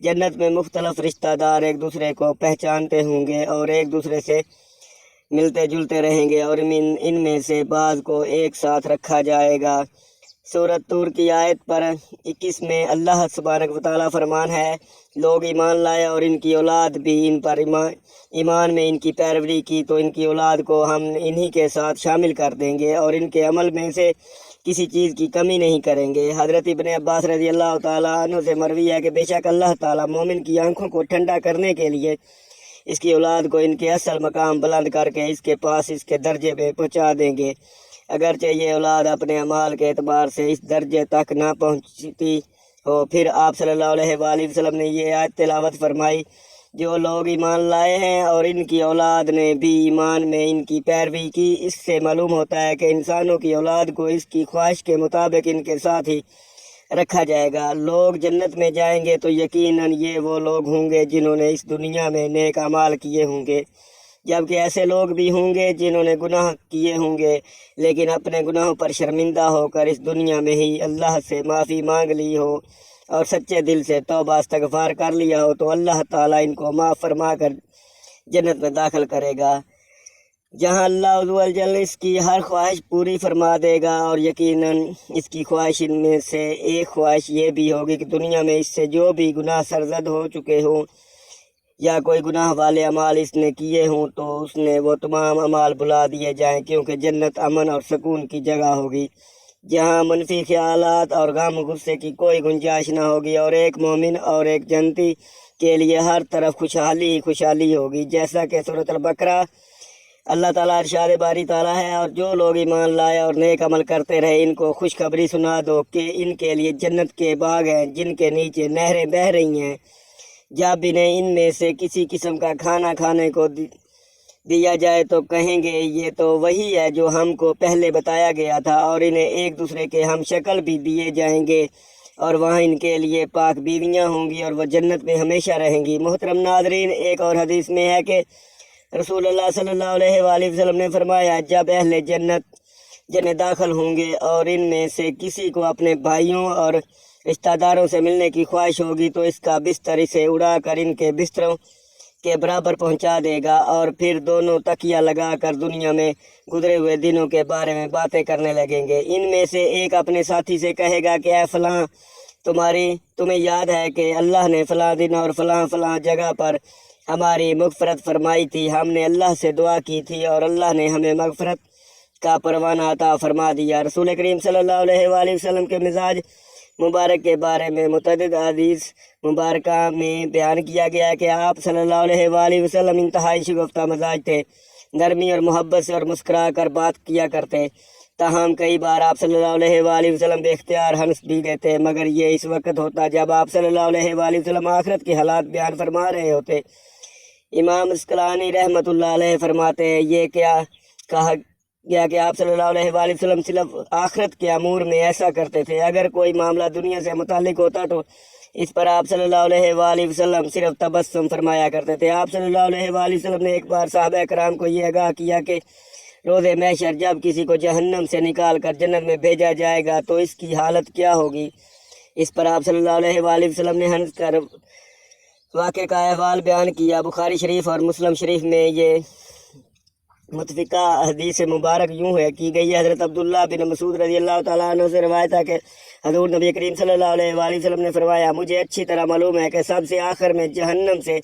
جنت میں مختلف رشتہ دار ایک دوسرے کو پہچانتے ہوں گے اور ایک دوسرے سے ملتے جلتے رہیں گے، اور ان میں سے بعض کو ایک ساتھ رکھا جائے گا۔ سورۃ طور کی آیت پر 21 میں اللہ سبحانہ و تعالیٰ فرمان ہے، لوگ ایمان لائے اور ان کی اولاد بھی ان پر ایمان میں ان کی پیروی کی تو ان کی اولاد کو ہم انہی کے ساتھ شامل کر دیں گے اور ان کے عمل میں سے کسی چیز کی کمی نہیں کریں گے۔ حضرت ابن عباس رضی اللہ تعالیٰ عنہ سے مروی ہے کہ بے شک اللہ تعالیٰ مومن کی آنکھوں کو ٹھنڈا کرنے کے لیے اس کی اولاد کو ان کے اصل مقام بلند کر کے اس کے پاس اس کے درجے پہ پہنچا دیں گے، اگرچہ یہ اولاد اپنے اعمال کے اعتبار سے اس درجے تک نہ پہنچتی ہو۔ پھر آپ صلی اللہ علیہ وآلہ وسلم نے یہ آیت تلاوت فرمائی، جو لوگ ایمان لائے ہیں اور ان کی اولاد نے بھی ایمان میں ان کی پیروی کی، اس سے معلوم ہوتا ہے کہ انسانوں کی اولاد کو اس کی خواہش کے مطابق ان کے ساتھ ہی رکھا جائے گا۔ لوگ جنت میں جائیں گے تو یقیناً یہ وہ لوگ ہوں گے جنہوں نے اس دنیا میں نیک اعمال کیے ہوں گے، جبکہ ایسے لوگ بھی ہوں گے جنہوں نے گناہ کیے ہوں گے لیکن اپنے گناہوں پر شرمندہ ہو کر اس دنیا میں ہی اللہ سے معافی مانگ لی ہو اور سچے دل سے توبہ استغفار کر لیا ہو تو اللہ تعالیٰ ان کو معاف فرما کر جنت میں داخل کرے گا، جہاں اللہ عز و جل اس کی ہر خواہش پوری فرما دے گا۔ اور یقیناً اس کی خواہش ان میں سے ایک خواہش یہ بھی ہوگی کہ دنیا میں اس سے جو بھی گناہ سرزد ہو چکے ہوں یا کوئی گناہ والے اعمال اس نے کیے ہوں تو اس نے وہ تمام اعمال بھلا دیے جائیں، کیونکہ جنت امن اور سکون کی جگہ ہوگی جہاں منفی خیالات اور غم غصے کی کوئی گنجائش نہ ہوگی، اور ایک مومن اور ایک جنتی کے لیے ہر طرف خوشحالی ہی خوشحالی ہوگی، جیسا کہ سورۃ البقرہ اللہ تعالیٰ ارشاد باری تعالیٰ ہے، اور جو لوگ ایمان لائے اور نیک عمل کرتے رہے ان کو خوشخبری سنا دو کہ ان کے لیے جنت کے باغ ہیں جن کے نیچے نہریں بہہ رہی ہیں، جب انہیں ان میں سے کسی قسم کا کھانا کھانے کو دیا جائے تو کہیں گے یہ تو وہی ہے جو ہم کو پہلے بتایا گیا تھا، اور انہیں ایک دوسرے کے ہم شکل بھی دیے جائیں گے اور وہاں ان کے لیے پاک بیویاں ہوں گی اور وہ جنت میں ہمیشہ رہیں گی۔ محترم ناظرین، ایک اور حدیث میں ہے کہ رسول اللہ صلی اللہ علیہ وآلہ وسلم نے فرمایا، جب اہل جنت داخل ہوں گے اور ان میں سے کسی کو اپنے بھائیوں اور رشتہ داروں سے ملنے کی خواہش ہوگی تو اس کا بستر اسے اڑا کر ان کے بستروں کے برابر پہنچا دے گا، اور پھر دونوں تکیہ لگا کر دنیا میں گزرے ہوئے دنوں کے بارے میں باتیں کرنے لگیں گے۔ ان میں سے ایک اپنے ساتھی سے کہے گا کہ اے فلاں، تمہیں یاد ہے کہ اللہ نے فلاں دن اور فلاں فلاں جگہ پر ہماری مغفرت فرمائی تھی، ہم نے اللہ سے دعا کی تھی اور اللہ نے ہمیں مغفرت کا پروانہ عطا فرما دیا۔ رسول کریم صلی اللہ علیہ وآلہ وسلم کے مزاج مبارک کے بارے میں متعدد حدیث مبارکہ میں بیان کیا گیا ہے کہ آپ صلی اللہ علیہ وآلہ وسلم انتہائی شگفتہ مزاج تھے، نرمی اور محبت سے اور مسکرا کر بات کیا کرتے، تاہم کئی بار آپ صلی اللہ علیہ وآلہ وسلم بے اختیار ہنس بھی دیتے، مگر یہ اس وقت ہوتا جب آپ صلی اللہ علیہ وآلہ وسلم آخرت کے حالات بیان فرما رہے ہوتے۔ امام اسقلانی رحمۃ اللہ علیہ فرماتے ہیں، یہ کیا کہا گیا کہ آپ صلی اللہ علیہ وآلہ وسلم صرف آخرت کے امور میں ایسا کرتے تھے، اگر کوئی معاملہ دنیا سے متعلق ہوتا تو اس پر آپ صلی اللہ علیہ وآلہ وسلم صرف تبسم فرمایا کرتے تھے۔ آپ صلی اللہ علیہ وآلہ وسلم نے ایک بار صحابہ کرام کو یہ آگاہ کیا کہ روز محشر جب کسی کو جہنم سے نکال کر جنت میں بھیجا جائے گا تو اس کی حالت کیا ہوگی۔ اس پر آپ صلی اللہ علیہ وآلہ وسلم نے ہنس کر واقعے کا احوال بیان کیا۔ بخاری شریف اور مسلم شریف میں یہ متفقہ حدیث مبارک یوں ہے کی گئی ہے۔ حضرت عبداللہ بن مسعود رضی اللہ تعالیٰ عنہ سے روایت ہے کہ حضور نبی کریم صلی اللہ علیہ وآلہ وسلم نے فرمایا، مجھے اچھی طرح معلوم ہے کہ سب سے آخر میں جہنم سے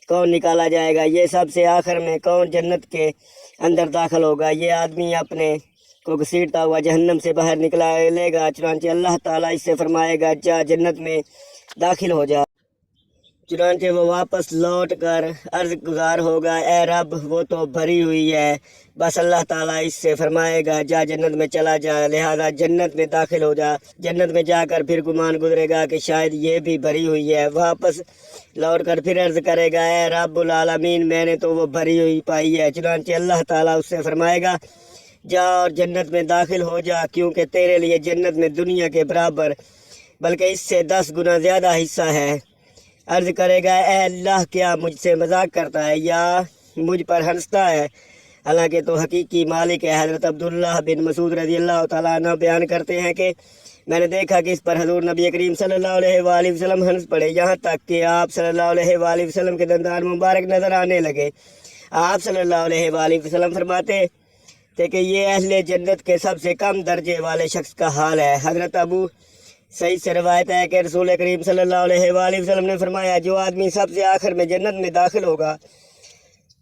کون نکالا جائے گا، یہ سب سے آخر میں کون جنت کے اندر داخل ہوگا، یہ آدمی اپنے کو گھسیٹتا ہوا جہنم سے باہر نکلے گا، چنانچہ اللہ تعالیٰ اس سے فرمائے گا جا جنت میں داخل ہو جا، چنانچہ وہ واپس لوٹ کر عرض گزار ہوگا، اے رب وہ تو بھری ہوئی ہے، بس اللہ تعالیٰ اس سے فرمائے گا جا جنت میں چلا جا، لہذا جنت میں داخل ہو جا۔ جنت میں جا کر پھر گمان گزرے گا کہ شاید یہ بھی بھری ہوئی ہے، واپس لوٹ کر پھر عرض کرے گا، اے رب العالمین میں نے تو وہ بھری ہوئی پائی ہے، چنانچہ اللہ تعالیٰ اس سے فرمائے گا جا اور جنت میں داخل ہو جا، کیونکہ تیرے لیے جنت میں دنیا کے برابر بلکہ اس سے 10 گنا زیادہ حصہ ہے۔ عرض کرے گا، اے اللہ کیا مجھ سے مذاق کرتا ہے یا مجھ پر ہنستا ہے، حالانکہ تو حقیقی مالک ہے۔ حضرت عبداللہ بن مسعود رضی اللہ تعالیٰ عنہ بیان کرتے ہیں کہ میں نے دیکھا کہ اس پر حضور نبی کریم صلی اللہ علیہ وسلم ہنس پڑے، یہاں تک کہ آپ صلی اللہ علیہ وسلم کے دندان مبارک نظر آنے لگے۔ آپ صلی اللہ علیہ وسلم فرماتے تھے کہ یہ اہل جنت کے سب سے کم درجے والے شخص کا حال ہے۔ حضرت ابو سعید سے روایت ہے کہ رسول کریم صلی اللہ علیہ وسلم نے فرمایا، جو آدمی سب سے آخر میں جنت میں داخل ہوگا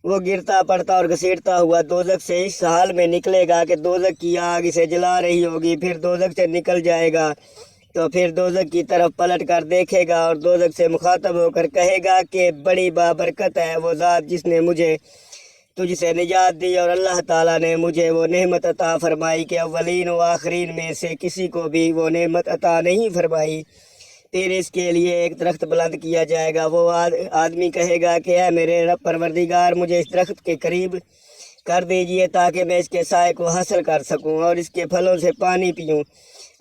وہ گرتا پڑتا اور گھسیٹتا ہوا دوزخ سے اس حال میں نکلے گا کہ دوزخ کی آگ اسے جلا رہی ہوگی، پھر دوزخ سے نکل جائے گا تو پھر دوزخ کی طرف پلٹ کر دیکھے گا اور دوزخ سے مخاطب ہو کر کہے گا کہ بڑی بابرکت ہے وہ ذات جس نے مجھے تجھ سے نجات دی، اور اللہ تعالیٰ نے مجھے وہ نعمت عطا فرمائی کہ اولین و آخرین میں سے کسی کو بھی وہ نعمت عطا نہیں فرمائی۔ پھر اس کے لیے ایک درخت بلند کیا جائے گا، وہ آدمی کہے گا کہ اے میرے رب پروردگار، مجھے اس درخت کے قریب کر دیجئے تاکہ میں اس کے سائے کو حاصل کر سکوں اور اس کے پھلوں سے پانی پیوں۔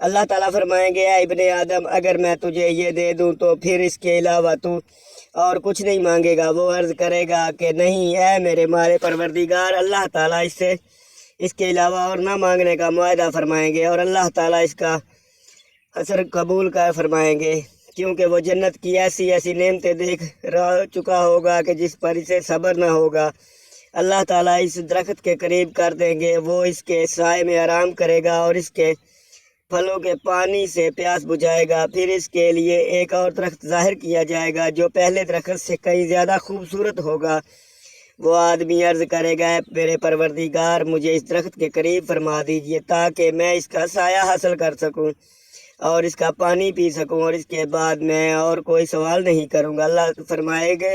اللہ تعالیٰ فرمائیں گے، اے ابن آدم، اگر میں تجھے یہ دے دوں تو پھر اس کے علاوہ تو اور کچھ نہیں مانگے گا؟ وہ عرض کرے گا کہ نہیں اے میرے مالک پروردگار۔ اللہ تعالیٰ اس سے اس کے علاوہ اور نہ مانگنے کا معاہدہ فرمائیں گے اور اللہ تعالیٰ اس کا اثر قبول کر فرمائیں گے، کیونکہ وہ جنت کی ایسی ایسی نعمتیں دیکھ رہ چکا ہوگا کہ جس پر اسے صبر نہ ہوگا۔ اللہ تعالیٰ اس درخت کے قریب کر دیں گے، وہ اس کے سائے میں آرام کرے گا اور اس کے پھلوں کے پانی سے پیاس بجھائے گا۔ پھر اس کے لیے ایک اور درخت ظاہر کیا جائے گا جو پہلے درخت سے کئی زیادہ خوبصورت ہوگا۔ وہ آدمی عرض کرے گا، میرے پروردگار، مجھے اس درخت کے قریب فرما دیجئے تاکہ میں اس کا سایہ حاصل کر سکوں اور اس کا پانی پی سکوں، اور اس کے بعد میں اور کوئی سوال نہیں کروں گا۔ اللہ فرمائے گے،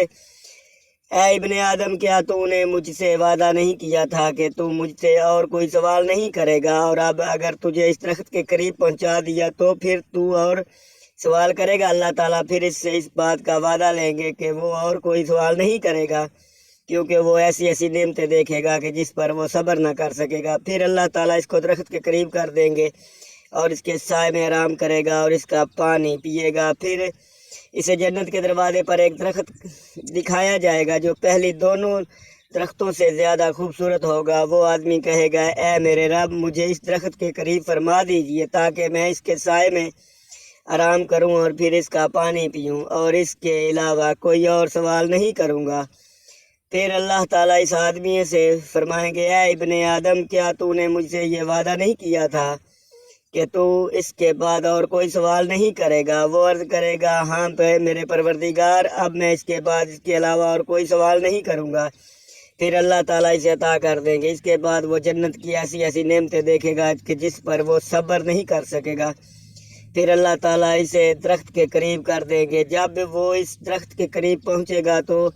اے ابن آدم، کیا تو نے مجھ سے وعدہ نہیں کیا تھا کہ تو مجھ سے اور کوئی سوال نہیں کرے گا؟ اور اب اگر تجھے اس درخت کے قریب پہنچا دیا تو پھر تو اور سوال کرے گا؟ اللہ تعالیٰ پھر اس سے اس بات کا وعدہ لیں گے کہ وہ اور کوئی سوال نہیں کرے گا، کیونکہ وہ ایسی ایسی نعمتیں دیکھے گا کہ جس پر وہ صبر نہ کر سکے گا۔ پھر اللہ تعالیٰ اس کو درخت کے قریب کر دیں گے اور اس کے سائے میں آرام کرے گا اور اس کا پانی پیے گا۔ پھر اسے جنت کے دروازے پر ایک درخت دکھایا جائے گا جو پہلی دونوں درختوں سے زیادہ خوبصورت ہوگا۔ وہ آدمی کہے گا، اے میرے رب، مجھے اس درخت کے قریب فرما دیجئے تاکہ میں اس کے سائے میں آرام کروں اور پھر اس کا پانی پیوں اور اس کے علاوہ کوئی اور سوال نہیں کروں گا۔ پھر اللہ تعالیٰ اس آدمی سے فرمائیں گے، اے ابن آدم، کیا تو نے مجھ سے یہ وعدہ نہیں کیا تھا کہ تو اس کے بعد اور کوئی سوال نہیں کرے گا؟ وہ عرض کرے گا، ہاں میرے پروردگار، اب میں اس کے بعد اس کے علاوہ اور کوئی سوال نہیں کروں گا۔ پھر اللہ تعالیٰ اسے عطا کر دیں گے۔ اس کے بعد وہ جنت کی ایسی ایسی نعمتیں دیکھے گا کہ جس پر وہ صبر نہیں کر سکے گا۔ پھر اللہ تعالیٰ اسے درخت کے قریب کر دیں گے۔ جب وہ اس درخت کے قریب پہنچے گا تو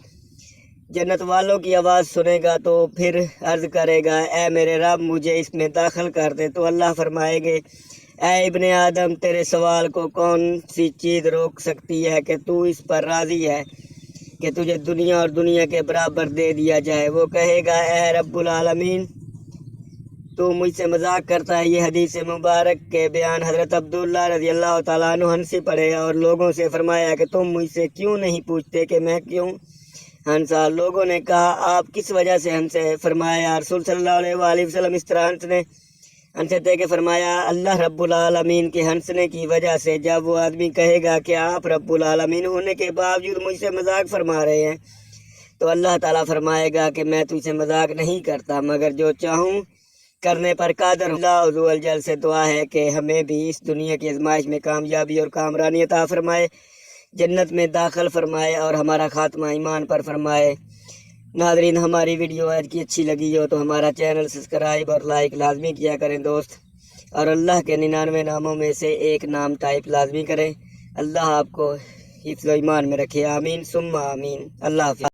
جنت والوں کی آواز سنے گا تو پھر عرض کرے گا، اے میرے رب، مجھے اس میں داخل کر دے۔ تو اللہ فرمائے گے، اے ابن آدم، تیرے سوال کو کون سی چیز روک سکتی ہے کہ تو اس پر راضی ہے کہ تجھے دنیا اور دنیا کے برابر دے دیا جائے؟ وہ کہے گا، اے رب العالمین، تو مجھ سے مذاق کرتا ہے۔ یہ حدیث مبارک کے بیان حضرت عبداللہ رضی اللہ تعالیٰ عنہ ہنسی پڑے اور لوگوں سے فرمایا کہ تم مجھ سے کیوں نہیں پوچھتے کہ میں کیوں ہنسا؟ لوگوں نے کہا، آپ کس وجہ سے ہنسے؟ فرمایا، رسول صلی اللہ علیہ وسلم اس طرح ہنسے تھے کہ فرمایا، اللہ رب العالمین کے ہنسنے کی وجہ سے۔ جب وہ آدمی کہے گا کہ آپ رب العالمین ہونے کے باوجود مجھ سے مذاق فرما رہے ہیں، تو اللہ تعالیٰ فرمائے گا کہ میں تجھ سے مذاق نہیں کرتا، مگر جو چاہوں کرنے پر قادر ہوں۔ اللہ عز و جل سے دعا ہے کہ ہمیں بھی اس دنیا کی آزمائش میں کامیابی اور کامرانی عطا فرمائے، جنت میں داخل فرمائے اور ہمارا خاتمہ ایمان پر فرمائے۔ ناظرین، ہماری ویڈیو آج کی اچھی لگی ہو تو ہمارا چینل سبسکرائب اور لائک لازمی کیا کریں دوست، اور اللہ کے 99 ناموں میں سے ایک نام ٹائپ لازمی کریں۔ اللہ آپ کو حفظ و ایمان میں رکھے، آمین ثم آمین۔ اللہ حافظ۔